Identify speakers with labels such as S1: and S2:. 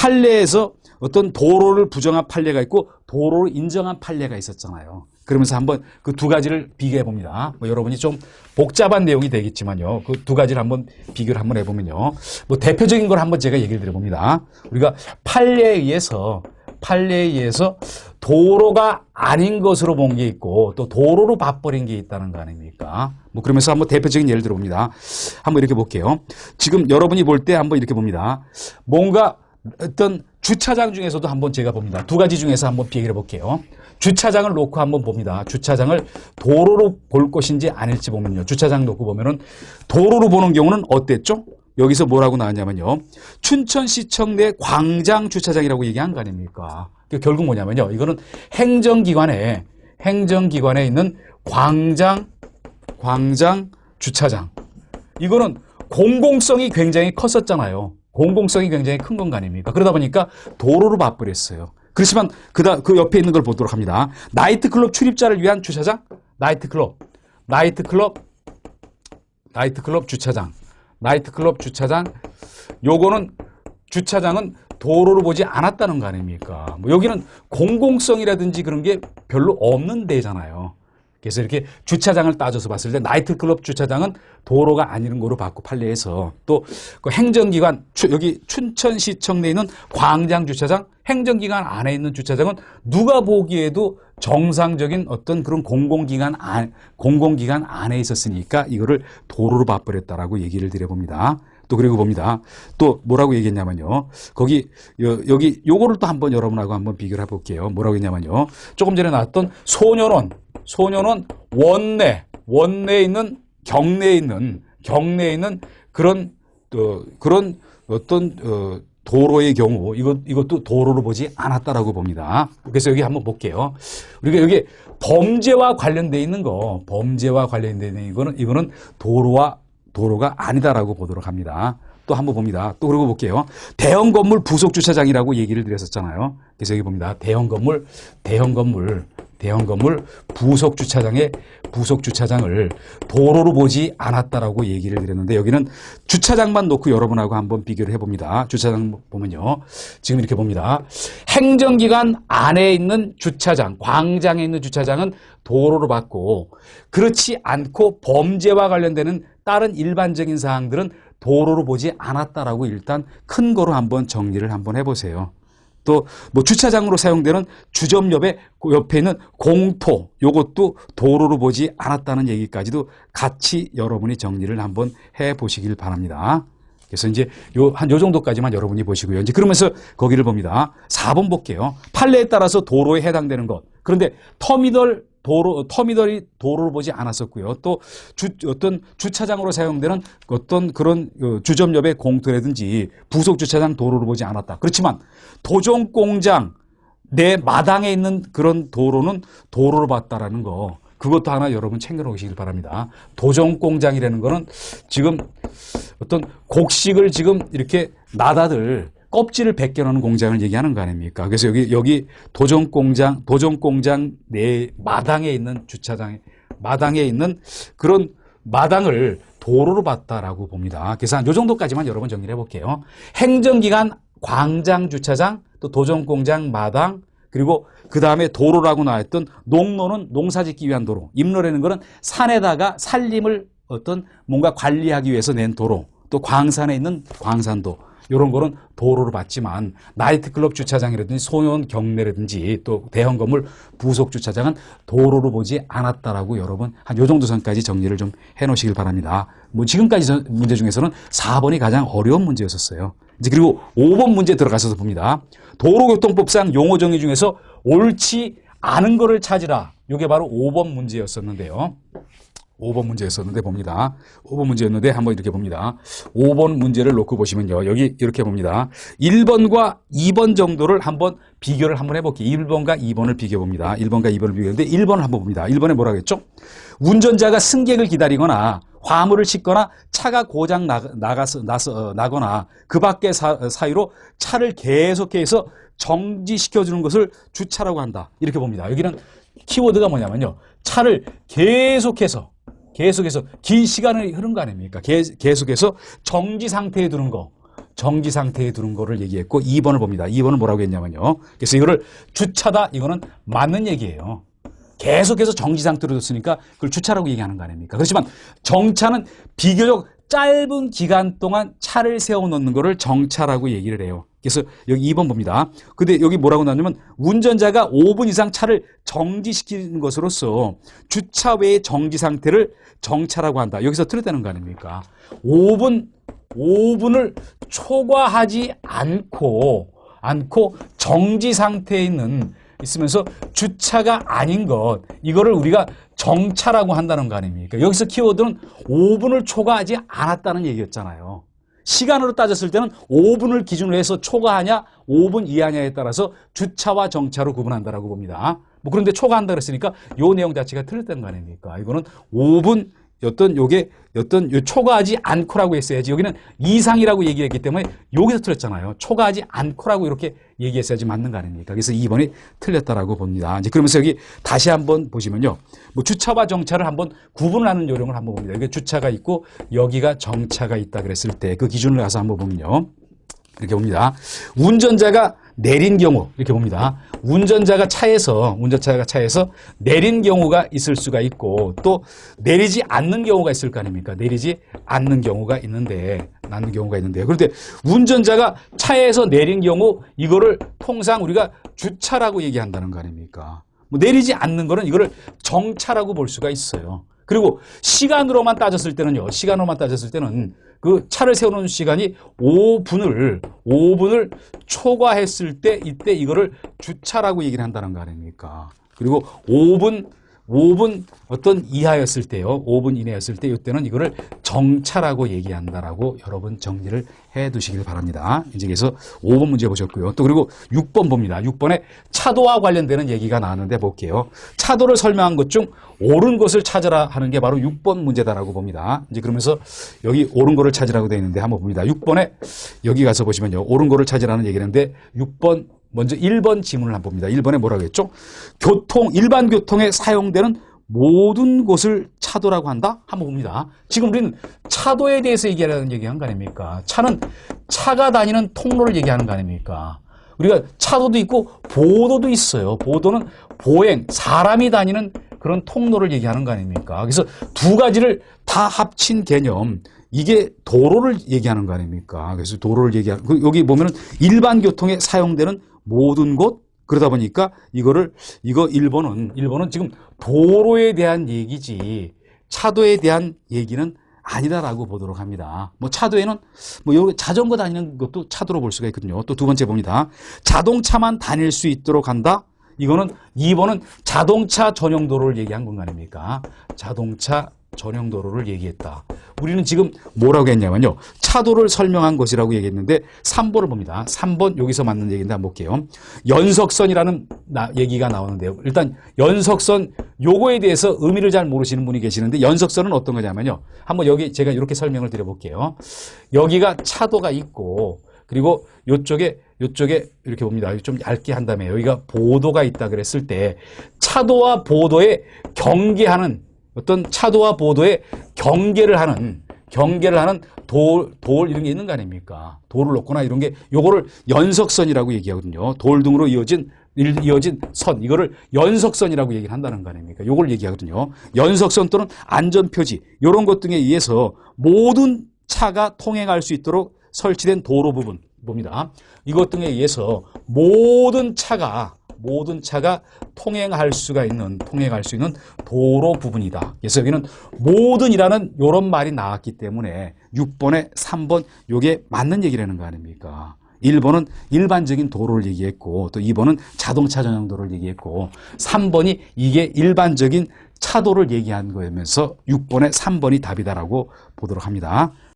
S1: 판례에서 어떤 도로를 부정한 판례가 있고 도로를 인정한 판례가 있었잖아요. 그러면서 한번 그 두 가지를 비교해 봅니다. 뭐 여러분이 좀 복잡한 내용이 되겠지만요. 그 두 가지를 한번 비교를 한번 해보면요. 뭐 대표적인 걸 한번 제가 얘기를 드려봅니다. 우리가 판례에 의해서 도로가 아닌 것으로 본 게 있고 또 도로로 봐버린 게 있다는 거 아닙니까? 뭐 그러면서 한번 대표적인 예를 들어봅니다. 한번 이렇게 볼게요. 지금 여러분이 볼 때 한번 이렇게 봅니다. 뭔가 어떤 주차장 중에서도 한번 제가 봅니다. 두 가지 중에서 한번 비교해 볼게요. 주차장을 놓고 한번 봅니다. 주차장을 도로로 볼 것인지 아닐지 보면요. 주차장 놓고 보면은 도로로 보는 경우는 어땠죠? 여기서 뭐라고 나왔냐면요. 춘천시청 내 광장 주차장이라고 얘기한 거 아닙니까? 결국 뭐냐면요. 이거는 행정기관에 있는 광장 주차장. 이거는 공공성이 굉장히 컸었잖아요. 공공성이 굉장히 큰 건 거 아닙니까? 그러다 보니까 도로로 봐버렸어요. 그렇지만 그 옆에 있는 걸 보도록 합니다. 나이트클럽 출입자를 위한 주차장? 나이트클럽 주차장. 나이트클럽 주차장. 요거는 주차장은 도로로 보지 않았다는 거 아닙니까? 뭐 여기는 공공성이라든지 그런 게 별로 없는 데잖아요. 그래서 이렇게 주차장을 따져서 봤을 때 나이트클럽 주차장은 도로가 아닌 거로 봤고 판례에서 또 그 행정기관 여기 춘천시청 내에 있는 광장 주차장 행정기관 안에 있는 주차장은 누가 보기에도 정상적인 어떤 그런 공공기관 안에 있었으니까 이거를 도로로 봐버렸다라고 얘기를 드려봅니다. 또 그리고 봅니다. 또 뭐라고 얘기했냐면요. 여기 요거를 또 한번 여러분하고 한번 비교를 해볼게요. 뭐라고 했냐면요. 조금 전에 나왔던 소년원 원내에 있는 경내에 있는 그런 어떤 도로의 경우 이것도 도로로 보지 않았다라고 봅니다. 그래서 여기 한번 볼게요. 우리가 여기 범죄와 관련돼 있는 이거는 도로가 아니다라고 보도록 합니다. 또 한번 봅니다. 또 그러고 볼게요. 대형 건물 부속 주차장이라고 얘기를 드렸었잖아요. 그래서 여기 봅니다. 대형 건물 부속 주차장을 도로로 보지 않았다라고 얘기를 드렸는데 여기는 주차장만 놓고 여러분하고 한번 비교를 해봅니다. 주차장 보면요. 지금 이렇게 봅니다. 행정기관 안에 있는 주차장, 광장에 있는 주차장은 도로로 봤고 그렇지 않고 범죄와 관련되는 다른 일반적인 사항들은 도로로 보지 않았다라고 일단 큰 거로 한번 정리를 한번 해보세요. 또 뭐 주차장으로 사용되는 주점옆에 있는 공토 요것도 도로로 보지 않았다는 얘기까지도 같이 여러분이 정리를 한번 해보시길 바랍니다. 그래서 이제 요 정도까지만 여러분이 보시고요. 이제 그러면서 거기를 봅니다. 4번 볼게요. 판례에 따라서 도로에 해당되는 것. 그런데 터미널이 도로를 보지 않았었고요. 또 어떤 주차장으로 사용되는 어떤 그런 주점옆의 공터라든지 부속 주차장 도로를 보지 않았다. 그렇지만 도종공장 내 마당에 있는 그런 도로는 도로를 봤다라는 거. 그것도 하나 여러분 챙겨놓으시길 바랍니다. 도종공장이라는 거는 지금 어떤 곡식을 지금 이렇게 나다들 껍질을 벗겨놓는 공장을 얘기하는 거 아닙니까? 그래서 여기 도종공장 내 마당에 있는 마당에 있는 그런 마당을 도로로 봤다라고 봅니다. 그래서 한 요 정도까지만 여러분 정리를 해볼게요. 행정기관 광장 주차장, 또 도종공장 마당, 그리고 그 다음에 도로라고 나왔던 농로는 농사짓기 위한 도로. 임로라는 거는 산에다가 산림을 어떤 뭔가 관리하기 위해서 낸 도로. 또 광산에 있는 광산도. 이런 거는 도로로 봤지만 나이트클럽 주차장이라든지 소년 경내라든지 또 대형 건물 부속 주차장은 도로로 보지 않았다라고 여러분 한 요 정도 선까지 정리를 좀 해놓으시길 바랍니다. 뭐 지금까지 문제 중에서는 4번이 가장 어려운 문제였었어요. 이제 그리고 5번 문제 들어가셔서 봅니다. 도로교통법상 용어 정의 중에서 옳지 않은 거를 찾으라. 이게 바로 5번 문제였었는데요. 5번 문제였었는데 봅니다. 5번 문제였는데 한번 이렇게 봅니다. 5번 문제를 놓고 보시면요. 여기 이렇게 봅니다. 1번과 2번 정도를 한번 비교를 한번 해볼게요. 1번과 2번을 비교해봅니다. 1번과 2번을 비교했는데 1번을 한번 봅니다. 1번에 뭐라고 했죠? 운전자가 승객을 기다리거나 화물을 싣거나 차가 고장 나거나 그 밖의 사유로 차를 계속해서 정지시켜주는 것을 주차라고 한다. 이렇게 봅니다. 여기는 키워드가 뭐냐면요. 차를 계속해서 긴 시간을 흐른 거 아닙니까? 계속해서 정지 상태에 두는 거. 정지 상태에 두는 거를 얘기했고 2번을 봅니다. 2번은 뭐라고 했냐면요. 그래서 이거를 주차다. 이거는 맞는 얘기예요. 계속해서 정지 상태로 뒀으니까 그걸 주차라고 얘기하는 거 아닙니까? 그렇지만 정차는 비교적 짧은 기간 동안 차를 세워놓는 거를 정차라고 얘기를 해요. 그래서 여기 2번 봅니다. 근데 여기 뭐라고 나오냐면 운전자가 5분 이상 차를 정지시키는 것으로서 주차 외의 정지 상태를 정차라고 한다. 여기서 틀렸다는 거 아닙니까? 5분을 초과하지 않고 정지 상태에 있으면서 주차가 아닌 것, 이거를 우리가 정차라고 한다는 거 아닙니까? 여기서 키워드는 5분을 초과하지 않았다는 얘기였잖아요. 시간으로 따졌을 때는 5분을 기준으로 해서 초과하냐 5분 이하냐에 따라서 주차와 정차로 구분한다라고 봅니다. 뭐 그런데 초과한다 그랬으니까 요 내용 자체가 틀렸다는 거 아닙니까? 이거는 5분 초과하지 않고라고 했어야지. 여기는 이상이라고 얘기했기 때문에 여기서 틀렸잖아요. 초과하지 않고라고 이렇게 얘기했어야지 맞는 거 아닙니까? 그래서 2번이 틀렸다라고 봅니다. 이제 그러면서 여기 다시 한번 보시면요. 뭐 주차와 정차를 한번 구분을 하는 요령을 한번 봅니다. 여기 주차가 있고 여기가 정차가 있다 그랬을 때 그 기준을 가서 한번 보면요. 이렇게 봅니다. 운전자가 내린 경우 이렇게 봅니다. 운전자가 차에서 내린 경우가 있을 수가 있고 또 내리지 않는 경우가 있을 거 아닙니까? 내리지 않는 경우가 있는데 그런데 운전자가 차에서 내린 경우 이거를 통상 우리가 주차라고 얘기한다는 거 아닙니까? 뭐 내리지 않는 거는 이거를 정차라고 볼 수가 있어요. 그리고 시간으로만 따졌을 때는 그 차를 세우는 시간이 5분을 초과했을 때 이때 이거를 주차라고 얘기를 한다는 거 아닙니까? 그리고 5분 이하였을 때요. 5분 이내였을 때 이때는 이거를 정차라고 얘기한다라고 여러분 정리를 해 두시길 바랍니다. 이제 그래서 5번 문제 보셨고요. 또 그리고 6번 봅니다. 6번에 차도와 관련되는 얘기가 나왔는데 볼게요. 차도를 설명한 것 중 옳은 것을 찾으라 하는 게 바로 6번 문제다라고 봅니다. 이제 그러면서 여기 옳은 거를 찾으라고 되어 있는데 한번 봅니다. 6번에 여기 가서 보시면요. 옳은 거를 찾으라는 얘기인데 6번 먼저 1번 지문을 한번 봅니다. 1번에 뭐라고 했죠? 일반 교통에 사용되는 모든 곳을 차도라고 한다? 한번 봅니다. 지금 우리는 차도에 대해서 얘기하는 거 아닙니까? 차는 차가 다니는 통로를 얘기하는 거 아닙니까? 우리가 차도도 있고 보도도 있어요. 보도는 보행, 사람이 다니는 그런 통로를 얘기하는 거 아닙니까? 그래서 두 가지를 다 합친 개념, 이게 도로를 얘기하는 거 아닙니까? 그래서 도로를 여기 보면은 일반 교통에 사용되는 모든 곳, 그러다 보니까 이거 1번은 지금 도로에 대한 얘기지 차도에 대한 얘기는 아니다라고 보도록 합니다. 뭐 차도에는 자전거 다니는 것도 차도로 볼 수가 있거든요. 또 두 번째 봅니다. 자동차만 다닐 수 있도록 한다. 이거는 2번은 자동차 전용 도로를 얘기한 건 아닙니까? 자동차 전용 도로를 얘기했다. 우리는 지금 뭐라고 했냐면요. 차도를 설명한 것이라고 얘기했는데 3번을 봅니다. 3번 여기서 맞는 얘기인데 한번 볼게요. 연석선이라는 얘기가 나오는데요. 일단 연석선 요거에 대해서 의미를 잘 모르시는 분이 계시는데 연석선은 어떤 거냐면요. 한번 여기 제가 이렇게 설명을 드려볼게요. 여기가 차도가 있고 그리고 요쪽에 이렇게 봅니다. 좀 얇게 한 다음에 여기가 보도가 있다 그랬을 때 차도와 보도에 경계하는 차도와 보도에 경계를 하는 돌 이런 게 있는 거 아닙니까? 돌을 놓거나 이런 게 요거를 연석선이라고 얘기하거든요. 돌 등으로 이어진 선, 이거를 연석선이라고 얘기를 한다는 거 아닙니까? 요걸 얘기하거든요. 연석선 또는 안전표지 이런 것 등에 의해서 모든 차가 통행할 수 있도록 설치된 도로 부분 봅니다. 이것 등에 의해서 모든 차가 통행할 수 있는 도로 부분이다. 그래서 여기는 모든이라는 이런 말이 나왔기 때문에 6번에 3번 요게 맞는 얘기라는 거 아닙니까? 1번은 일반적인 도로를 얘기했고 또 2번은 자동차 전용 도로를 얘기했고 3번이 이게 일반적인 차도를 얘기한 거면서 6번에 3번이 답이다라고 보도록 합니다.